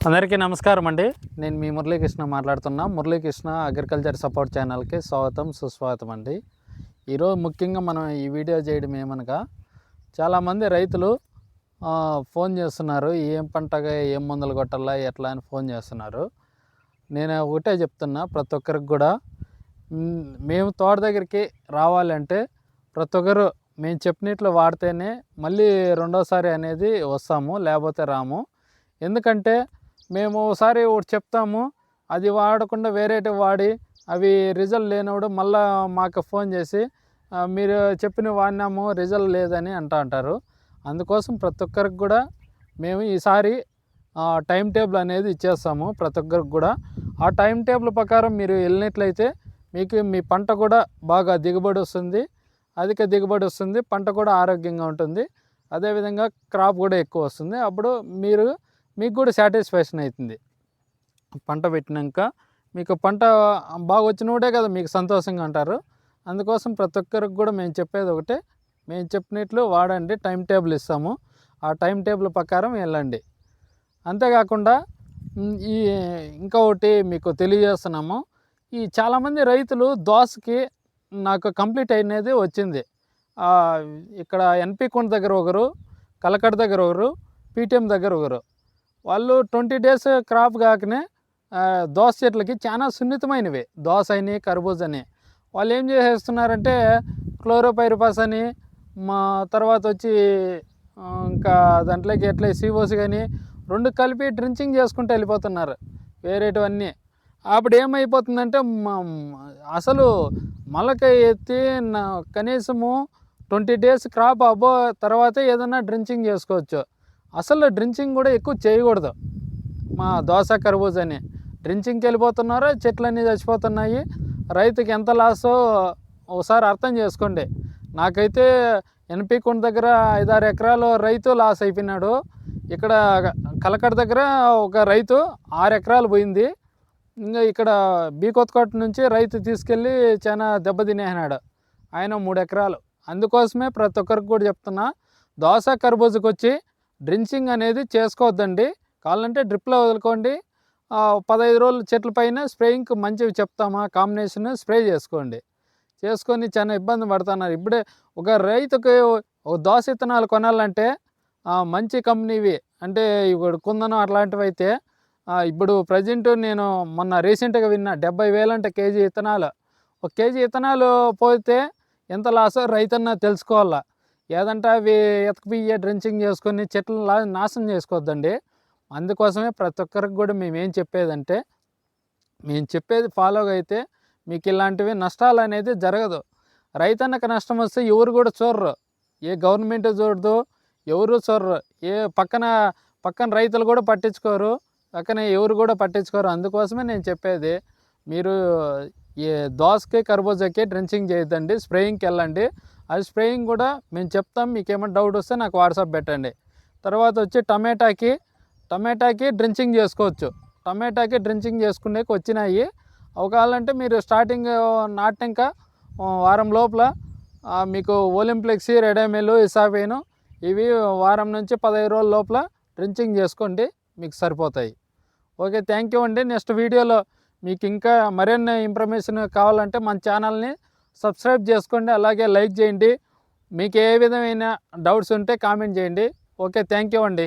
అందరికీ నమస్కారం అండి. నేను మీ మురళీకృష్ణ మాట్లాడుతున్నా. మురళీకృష్ణ అగ్రికల్చర్ సపోర్ట్ ఛానల్కి స్వాగతం సుస్వాగతం అండి. ఈరోజు ముఖ్యంగా మనం ఈ వీడియో చేయడం ఏమనగా, చాలామంది రైతులు ఫోన్ చేస్తున్నారు, ఏం పంటగా ఏం మందులు కొట్టాలా ఎట్లా అని ఫోన్ చేస్తున్నారు. నేను ఒకటే చెప్తున్నా ప్రతి ఒక్కరికి కూడా, మేము తోట దగ్గరికి రావాలంటే ప్రతి ఒక్కరు మేము చెప్పినట్లు వాడితేనే మళ్ళీ రెండోసారి అనేది వస్తాము, లేకపోతే రాము. ఎందుకంటే మేము ఒకసారి ఒకటి చెప్తాము, అది వాడకుండా వేరేటి వాడి అవి రిజల్ట్ లేనప్పుడు మళ్ళీ మాకు ఫోన్ చేసి మీరు చెప్పిన వాడినాము రిజల్ట్ లేదని అంటారు. అందుకోసం ప్రతి ఒక్కరికి కూడా మేము ఈసారి టైం టేబుల్ అనేది ఇచ్చేస్తాము ప్రతి ఒక్కరికి కూడా. ఆ టైం టేబుల్ ప్రకారం మీరు వెళ్ళినట్లయితే మీకు మీ పంట కూడా బాగా దిగుబడి వస్తుంది, అధిక దిగుబడి వస్తుంది, పంట కూడా ఆరోగ్యంగా ఉంటుంది, అదేవిధంగా క్రాప్ కూడా ఎక్కువ వస్తుంది. అప్పుడు మీకు కూడా సాటిస్ఫాక్షన్ అవుతుంది. పంట పెట్టినాక మీకు పంట బాగా వచ్చినోడే కదా మీకు సంతోషంగా అంటారు. అందుకోసం ప్రతి ఒక్కరికి కూడా మేము చెప్పేది ఒకటే, మేము చెప్పినట్లు వాడండి, టైం టేబుల్ ఇస్తాము, ఆ టైం టేబుల్ ప్రకారం వెళ్ళండి. అంతేకాకుండా ఇంకొకటి మీకు తెలియజేస్తున్నాము, ఈ చాలామంది రైతులు దోసకి నాకు కంప్లీట్ అయినది వచ్చింది. ఇక్కడ ఎన్పి కొండ దగ్గర ఒకరు, కలకడ దగ్గర ఒకరు, పీటీఎం దగ్గర ఒకరు, వాళ్ళు 20 days క్రాప్ కాకనే దోస చెట్లకి చాలా సున్నితమైనవి, దోస అని కర్బూజ అని. వాళ్ళు ఏం చేసేస్తున్నారంటే క్లోరోపైరిఫాస్ అని, మా తర్వాత వచ్చి ఇంకా దాంట్లోకి ఎట్లా సిఓసి కానీ 2 కలిపి డ్రించింగ్ చేసుకుంటూ వెళ్ళిపోతున్నారు వేరేటివన్నీ. అప్పుడు ఏమైపోతుందంటే అసలు మొలక ఎత్తి కనీసము 20 days క్రాప్ అబ్బో తర్వాత ఏదైనా డ్రించింగ్ చేసుకోవచ్చు. అసలు డ్రించింగ్ కూడా ఎక్కువ చేయకూడదు. మా దోస కర్బూజ అని డ్రించింగ్కి వెళ్ళిపోతున్నారు, చెట్లన్నీ చచ్చిపోతున్నాయి. రైతుకి ఎంత లాసో ఒకసారి అర్థం చేసుకోండి. నాకైతే ఎన్పి కొండ దగ్గర 5-6 ఎకరాలు రైతు లాస్ అయిపోయినాడు. ఇక్కడ కలకడ దగ్గర ఒక రైతు 6 ఎకరాలు పోయింది. ఇంకా ఇక్కడ బీకొత్తకోట నుంచి రైతు తీసుకెళ్ళి చాలా దెబ్బతినేసినాడు, ఆయన 3 ఎకరాలు. అందుకోసమే ప్రతి ఒక్కరికి కూడా చెప్తున్నా, దోస కర్బూజకి వచ్చి డ్రించింగ్ అనేది చేసుకోవద్దండి. కావాలంటే డ్రిప్లో వదులుకోండి, 15 రోజులు చెట్ల పైన స్ప్రేయింగ్కి మంచివి చెప్తామా కాంబినేషన్ స్ప్రే చేసుకొని చాలా ఇబ్బంది పడుతున్నారు. ఇప్పుడే ఒక రైతుకి ఒక దోస విత్తనాలు కొనాలంటే మంచి కంపెనీవి అంటే ఇప్పుడు కుందనం అట్లాంటివి అయితే ఇప్పుడు ప్రజెంట్ నేను మొన్న రీసెంట్గా విన్నా 70,000 అంటే కేజీ విత్తనాలు. ఒక కేజీ విత్తనాలు పోతే ఎంత లాసో రైతన్నా తెలుసుకోవాలా. ఏదంటే అవి ఎతకబియ్య డ్రించింగ్ చేసుకొని చెట్లు నాశనం చేసుకోవద్దండి. అందుకోసమే ప్రతి ఒక్కరికి కూడా మేమేం చెప్పేదంటే, మేము చెప్పేది ఫాలోగా అయితే మీకు ఇలాంటివి నష్టాలు అనేది జరగదు. రైతన్నకు నష్టం వస్తే ఎవరు కూడా చూడరు, ఏ గవర్నమెంట్ చూడదు, ఎవరు చూడరు, ఏ పక్కన రైతులు కూడా పట్టించుకోరు, ఎవరు కూడా పట్టించుకోరు. అందుకోసమే నేను చెప్పేది, మీరు ఈ దోసకి కర్బూజాకి డ్రించింగ్ చేయొద్దండి, స్ప్రేయింగ్కి వెళ్ళండి. అది స్ప్రేయింగ్ కూడా మేము చెప్తాం, మీకు ఏమైనా డౌట్ వస్తే నాకు వాట్సాప్ పెట్టండి. తర్వాత వచ్చి టమాటాకి డ్రించింగ్ చేసుకోవచ్చు. టమాటాకి డ్రించింగ్ చేసుకునేకి వచ్చినాయి. అవకాలంటే మీరు స్టార్టింగ్ నాటినాక వారం లోపల మీకు ఒలింప్లెక్సీ, రెడామిల్, ఇసాఫైన్ ఇవి వారం నుంచి 15 రోజుల లోపల డ్రించింగ్ చేసుకోండి, మీకు సరిపోతాయి. ఓకే, థ్యాంక్ యూ అండి. నెక్స్ట్ వీడియోలో మీకు ఇంకా మరిన్ని ఇన్ఫర్మేషన్ కావాలంటే మన ఛానల్ని సబ్స్క్రైబ్ చేసుకోండి, అలాగే లైక్ చేయండి. మీకు ఏ విధమైన డౌట్స్ ఉంటే కామెంట్ చేయండి. ఓకే, థ్యాంక్ యూ అండి.